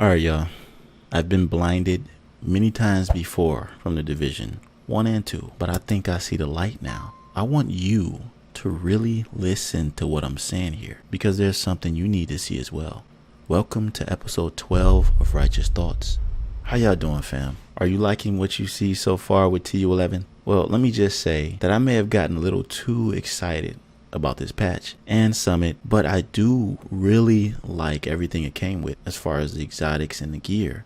Alright, y'all. I've been blinded many times before from the Division 1 and 2, but I think I see the light now. I want you to really listen to what I'm saying here, because there's something you need to see as well. Welcome to episode 12 of Righteous Thoughts. How y'all doing, fam? Are you liking what you see so far with TU11? Well, let me just say that I may have gotten a little too excited about this patch and summit, but I do really like everything it came with as far as the exotics and the gear.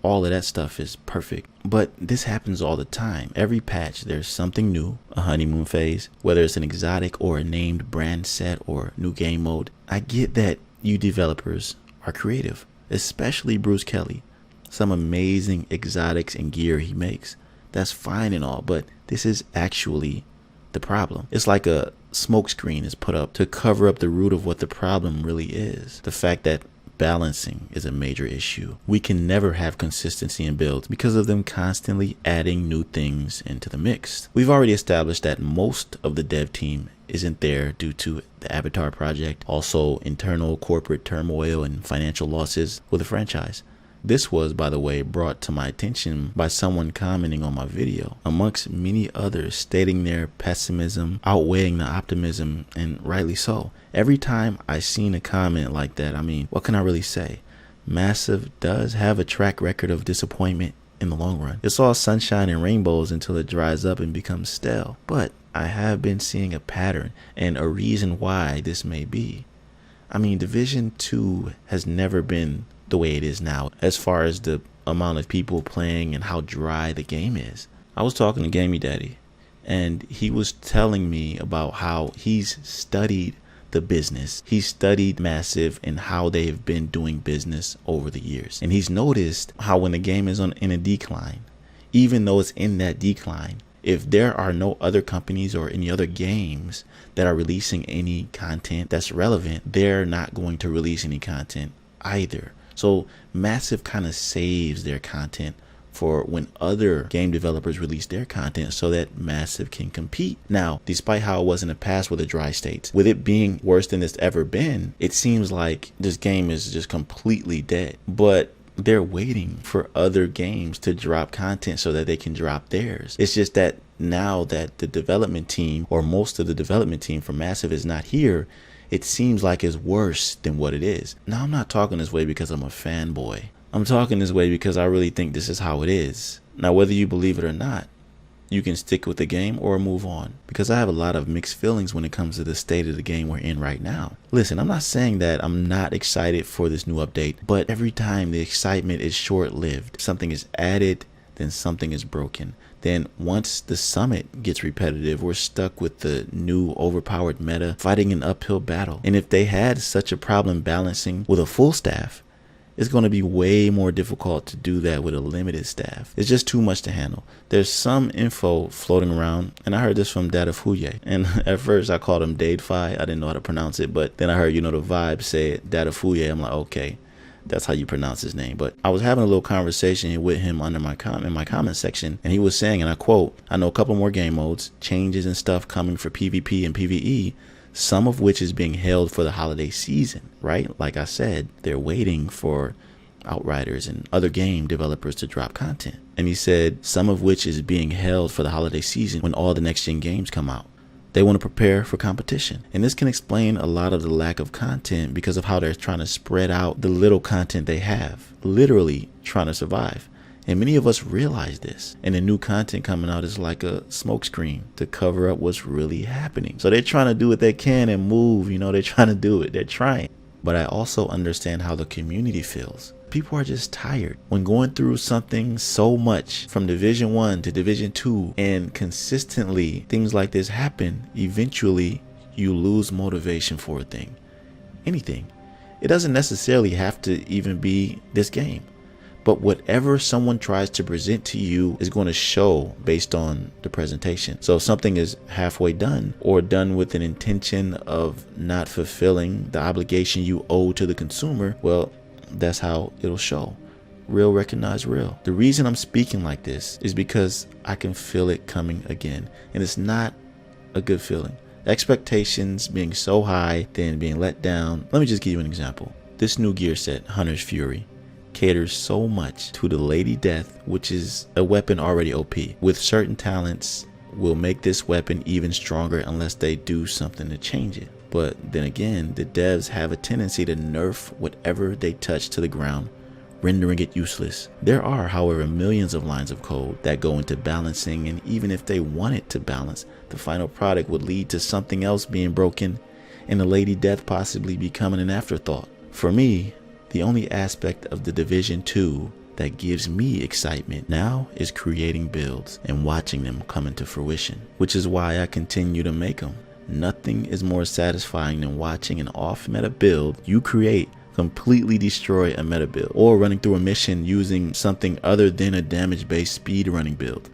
All of that stuff is perfect, but this happens all the time. Every patch there's something new, a honeymoon phase, whether it's an exotic or a named brand set or new game mode. I get that you developers are creative, especially Bruce Kelly. Some amazing exotics and gear he makes. That's fine and all, but this is actually the problem. It's like a smokescreen is put up to cover up the root of what the problem really is. The fact that balancing is a major issue. We can never have consistency in builds because of them constantly adding new things into the mix. We've already established that most of the dev team isn't there due to the Avatar project, also internal corporate turmoil and financial losses with the franchise. This was, by the way, brought to my attention by someone commenting on my video, amongst many others stating their pessimism outweighing the optimism, and rightly so. Every time I seen a comment like that, I mean, what can I really say? Massive does have a track record of disappointment in the long run. It's all sunshine and rainbows until it dries up and becomes stale. But I have been seeing a pattern and a reason why this may be. I mean, Division 2 has never been the way it is now as far as the amount of people playing and how dry the game is. I was talking to Gamey Daddy and he was telling me about how he's studied the business. He studied Massive and how they've been doing business over the years, and he's noticed how when the game is in a decline, even though it's in that decline, if there are no other companies or any other games that are releasing any content that's relevant, they're not going to release any content either. So Massive kind of saves their content for when other game developers release their content so that Massive can compete. Now, despite how it was in the past with the dry states, with it being worse than it's ever been, it seems like this game is just completely dead. But they're waiting for other games to drop content so that they can drop theirs. It's just that now that the development team, or most of the development team for Massive, is not here, it seems like it's worse than what it is. Now, I'm not talking this way because I'm a fanboy. I'm talking this way because I really think this is how it is. Now, whether you believe it or not, you can stick with the game or move on, because I have a lot of mixed feelings when it comes to the state of the game we're in right now. Listen, I'm not saying that I'm not excited for this new update, but every time the excitement is short-lived. Something is added, then something is broken. Then once the summit gets repetitive, we're stuck with the new overpowered meta fighting an uphill battle. And if they had such a problem balancing with a full staff, it's going to be way more difficult to do that with a limited staff. It's just too much to handle. There's some info floating around, and I heard this from 𝒊𝒏𝒄𝒍𝒑𝒔. And at first I called him 𝒐𝒐. I didn't know how to pronounce it, but then I heard, the vibe say it, 𝒊𝒏𝒄𝒍𝒑𝒔. I'm like, okay, that's how you pronounce his name. But I was having a little conversation with him under my comment section, and he was saying, and I quote, "I know a couple more game modes, changes and stuff coming for PvP and PvE, some of which is being held for the holiday season," right? Like I said, they're waiting for Outriders and other game developers to drop content. And he said, some of which is being held for the holiday season when all the next gen games come out. They want to prepare for competition. And this can explain a lot of the lack of content because of how they're trying to spread out the little content they have, literally trying to survive. And many of us realize this. And the new content coming out is like a smokescreen to cover up what's really happening. So they're trying to do what they can and move, they're trying to do it. They're trying. But I also understand how the community feels. People are just tired when going through something so much from Division 1 to Division 2, and consistently things like this happen. Eventually you lose motivation for a thing, anything. It doesn't necessarily have to even be this game, but whatever someone tries to present to you is going to show based on the presentation. So if something is halfway done or done with an intention of not fulfilling the obligation you owe to the consumer, well, that's how it'll show. Real recognize real. The reason I'm speaking like this is because I can feel it coming again, and it's not a good feeling. Expectations being so high, then being let down. Let me just give you an example. This new gear set, Hunter's Fury, caters so much to the Lady Death, which is a weapon already OP. With certain talents, will make this weapon even stronger unless they do something to change it. But then again, the devs have a tendency to nerf whatever they touch to the ground, rendering it useless. There are, however, millions of lines of code that go into balancing, and even if they wanted to balance, the final product would lead to something else being broken and the Lady Death possibly becoming an afterthought. For me, the only aspect of the Division 2 that gives me excitement now is creating builds and watching them come into fruition, which is why I continue to make them. Nothing is more satisfying than watching an off-meta build you create completely destroy a meta build, or running through a mission using something other than a damage-based speed running build,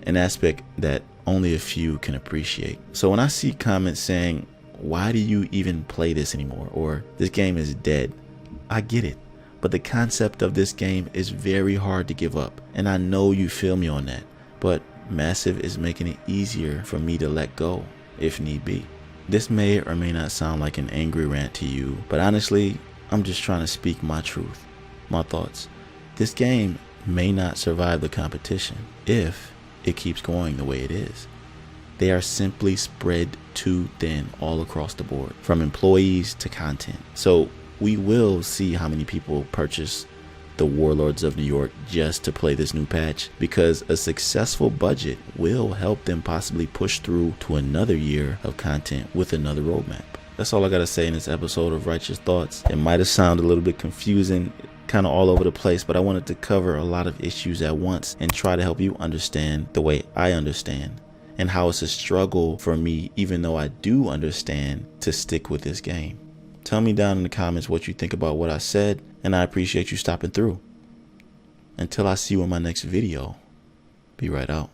an aspect that only a few can appreciate. So when I see comments saying, why do you even play this anymore, or this game is dead, I get it. But the concept of this game is very hard to give up, and I know you feel me on that. But Massive is making it easier for me to let go if need be. This may or may not sound like an angry rant to you, but honestly, I'm just trying to speak my truth, my thoughts. This game may not survive the competition if it keeps going the way it is. They are simply spread too thin all across the board, from employees to content. So we will see how many people purchase the Warlords of New York just to play this new patch, because a successful budget will help them possibly push through to another year of content with another roadmap. That's all I gotta say in this episode of Righteous Thoughts. It might have sounded a little bit confusing, kind of all over the place, but I wanted to cover a lot of issues at once and try to help you understand the way I understand, and how it's a struggle for me, even though I do understand, to stick with this game. Tell me down in the comments what you think about what I said, and I appreciate you stopping through. Until I see you in my next video, be right out.